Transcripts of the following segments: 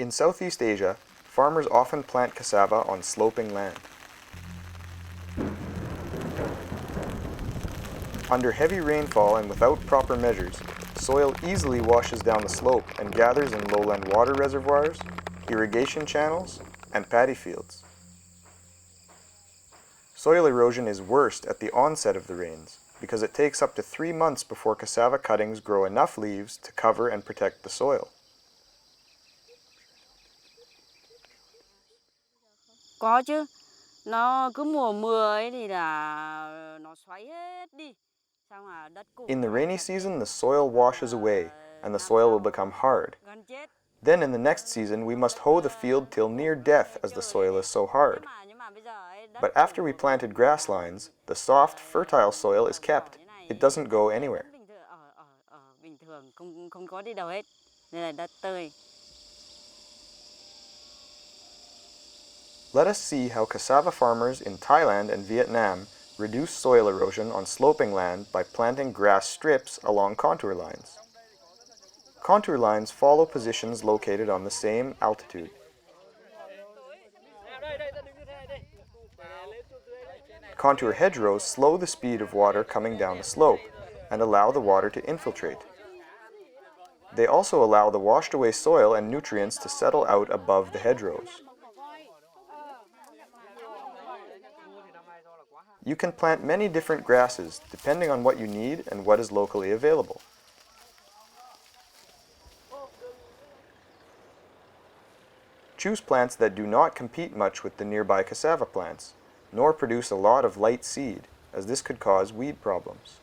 In Southeast Asia, farmers often plant cassava on sloping land. Under heavy rainfall and without proper measures, soil easily washes down the slope and gathers in lowland water reservoirs, irrigation channels, and paddy fields. Soil erosion is worst at the onset of the rains because it takes up to 3 months before cassava cuttings grow enough leaves to cover and protect the soil. Có chứ, nó cứ mùa mưa ấy thì là nó xoáy hết đi. In the rainy season, the soil washes away and the soil will become hard. Then in the next season, we must hoe the field till near death as the soil is so hard. But after we planted grass lines, the soft, fertile soil is kept. It doesn't go anywhere. Let us see how cassava farmers in Thailand and Vietnam reduce soil erosion on sloping land by planting grass strips along contour lines. Contour lines follow positions located on the same altitude. Contour hedgerows slow the speed of water coming down the slope and allow the water to infiltrate. They also allow the washed away soil and nutrients to settle out above the hedgerows. You can plant many different grasses depending on what you need and what is locally available. Choose plants that do not compete much with the nearby cassava plants, nor produce a lot of light seed, as this could cause weed problems.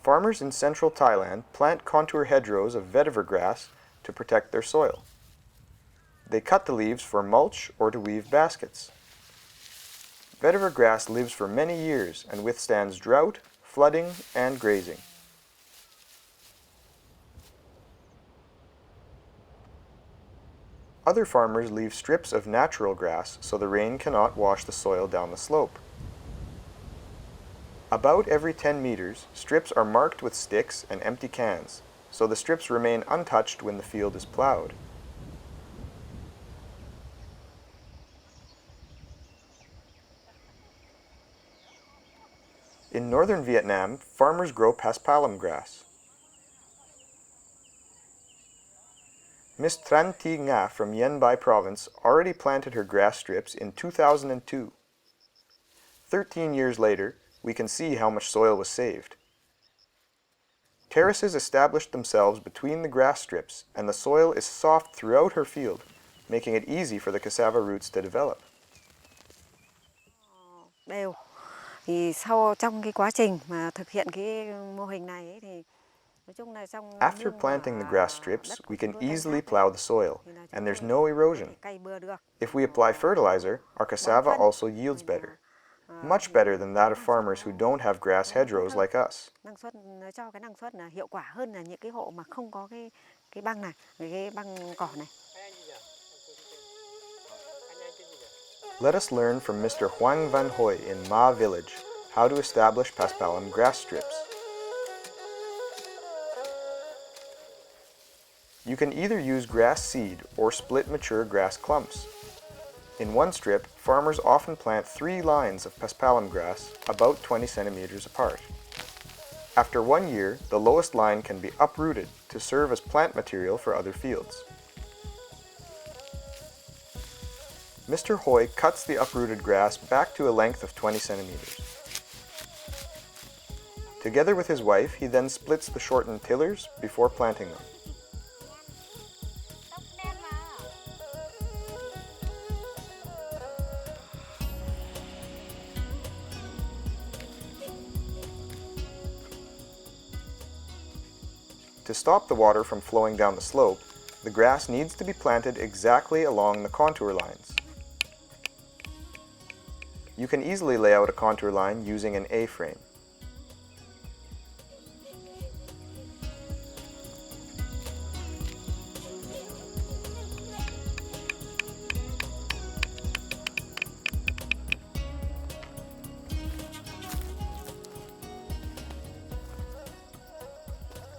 Farmers in central Thailand plant contour hedgerows of vetiver grass to protect their soil. They cut the leaves for mulch or to weave baskets. Vetiver grass lives for many years and withstands drought, flooding, and grazing. Other farmers leave strips of natural grass so the rain cannot wash the soil down the slope. About every 10 meters, strips are marked with sticks and empty cans, so the strips remain untouched when the field is plowed. In northern Vietnam, farmers grow paspalum grass. Miss Tran Thi Nga from Yen Bai province already planted her grass strips in 2002. 13 years later, we can see how much soil was saved. Terraces established themselves between the grass strips, and the soil is soft throughout her field, making it easy for the cassava roots to develop. Đều. Thì trong cái quá trình mà thực hiện cái mô hình này ấy, thì After planting the grass strips, we can easily plow the soil, and there's no erosion. If we apply fertilizer, our cassava also yields better. Much better than that of farmers who don't have grass hedgerows like us. Cho cái năng suất là hiệu quả hơn là những cái hộ mà không có cái băng này, cái băng cỏ này. Let us learn from Mr. Hoang Van Hoi in Ma Village how to establish paspalum grass strips. You can either use grass seed or split mature grass clumps. In one strip, farmers often plant 3 lines of paspalum grass about 20 centimeters apart. After 1 year, the lowest line can be uprooted to serve as plant material for other fields. Mr. Hoi cuts the uprooted grass back to a length of 20 centimeters. Together with his wife, he then splits the shortened tillers before planting them. To stop the water from flowing down the slope, the grass needs to be planted exactly along the contour lines. You can easily lay out a contour line using an A-frame.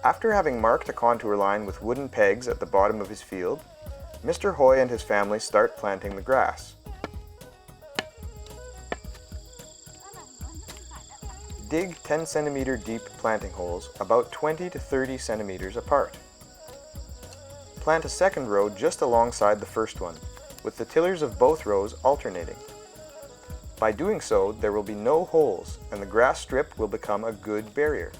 After having marked a contour line with wooden pegs at the bottom of his field, Mr. Hoy and his family start planting the grass. Dig 10 centimeter deep planting holes about 20 to 30 centimeters apart. Plant a second row just alongside the first one, with the tillers of both rows alternating. By doing so, there will be no holes and the grass strip will become a good barrier.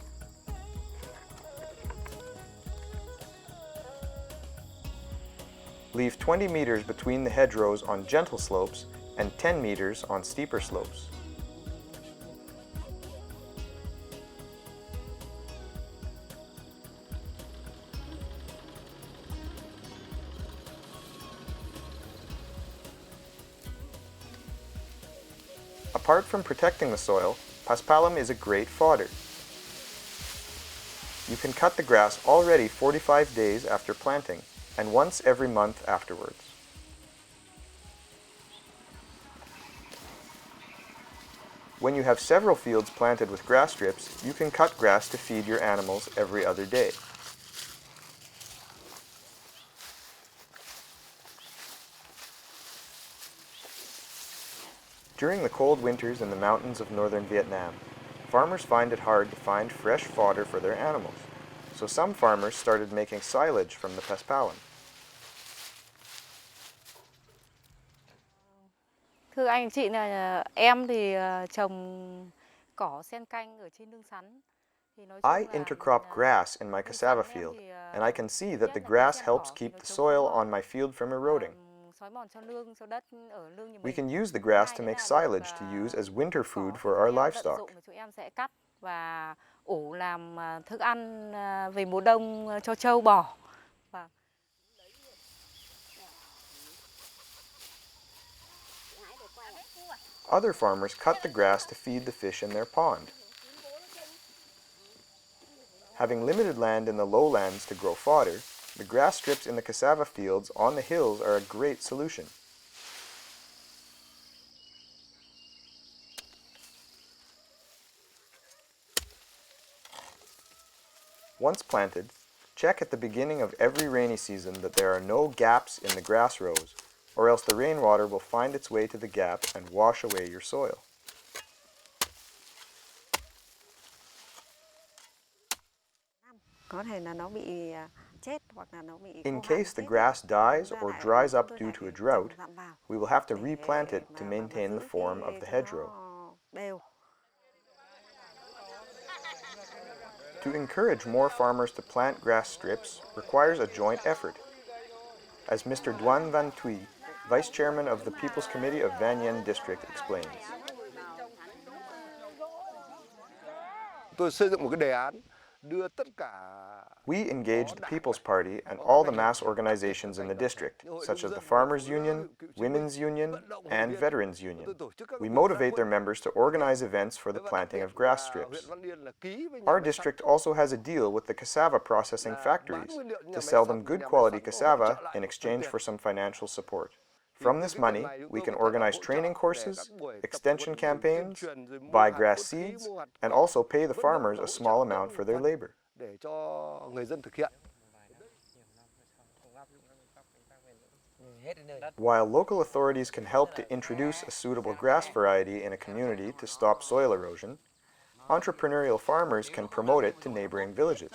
Leave 20 meters between the hedgerows on gentle slopes and 10 meters on steeper slopes. Apart from protecting the soil, paspalum is a great fodder. You can cut the grass already 45 days after planting and once every month afterwards. When you have several fields planted with grass strips, you can cut grass to feed your animals every other day. During the cold winters in the mountains of northern Vietnam, farmers find it hard to find fresh fodder for their animals, so some farmers started making silage from the paspalum. Thưa anh chị là em thì trồng cỏ sen canh ở trên nương sắn. I intercrop grass in my cassava field, and I can see that the grass helps keep the soil on my field from eroding. We can use the grass to make silage to use as winter food for our livestock. Và ủ làm thức ăn về mùa đông cho trâu bò. Other farmers cut the grass to feed the fish in their pond. Having limited land in the lowlands to grow fodder, the grass strips in the cassava fields on the hills are a great solution. Once planted, check at the beginning of every rainy season that there are no gaps in the grass rows, or else the rainwater will find its way to the gap and wash away your soil. In case the grass dies or dries up due to a drought, we will have to replant it to maintain the form of the hedgerow. To encourage more farmers to plant grass strips requires a joint effort. As Mr. Duan Van Thuy, Vice Chairman of the People's Committee of Van Yen District explains. We engaged the People's Party and all the mass organizations in the district, such as the Farmers Union, Women's Union, and Veterans Union. We motivate their members to organize events for the planting of grass strips. Our district also has a deal with the cassava processing factories to sell them good quality cassava in exchange for some financial support. From this money, we can organize training courses, extension campaigns, buy grass seeds, and also pay the farmers a small amount for their labor. While local authorities can help to introduce a suitable grass variety in a community to stop soil erosion, entrepreneurial farmers can promote it to neighboring villages.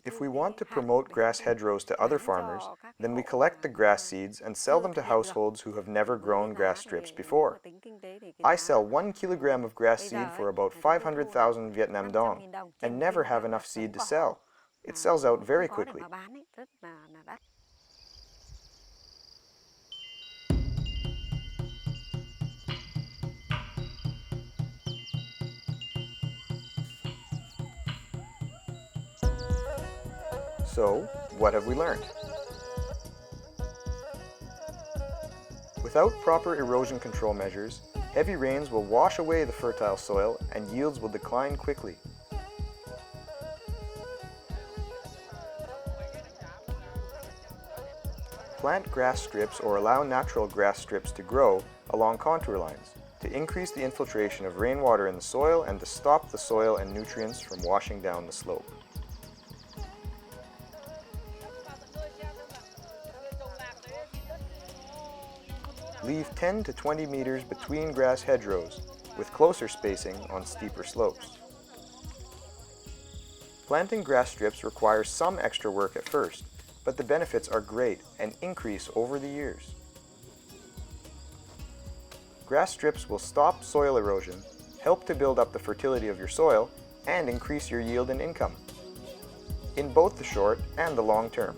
If we want to promote grass hedgerows to other farmers, then we collect the grass seeds and sell them to households who have never grown grass strips before. I sell 1 kilogram of grass seed for about 500,000 Vietnam dong and never have enough seed to sell. It sells out very quickly. So, what have we learned? Without proper erosion control measures, heavy rains will wash away the fertile soil and yields will decline quickly. Plant grass strips or allow natural grass strips to grow along contour lines to increase the infiltration of rainwater in the soil and to stop the soil and nutrients from washing down the slope. Leave 10 to 20 meters between grass hedgerows, with closer spacing on steeper slopes. Planting grass strips requires some extra work at first, but the benefits are great and increase over the years. Grass strips will stop soil erosion, help to build up the fertility of your soil, and increase your yield and income, in both the short and the long term.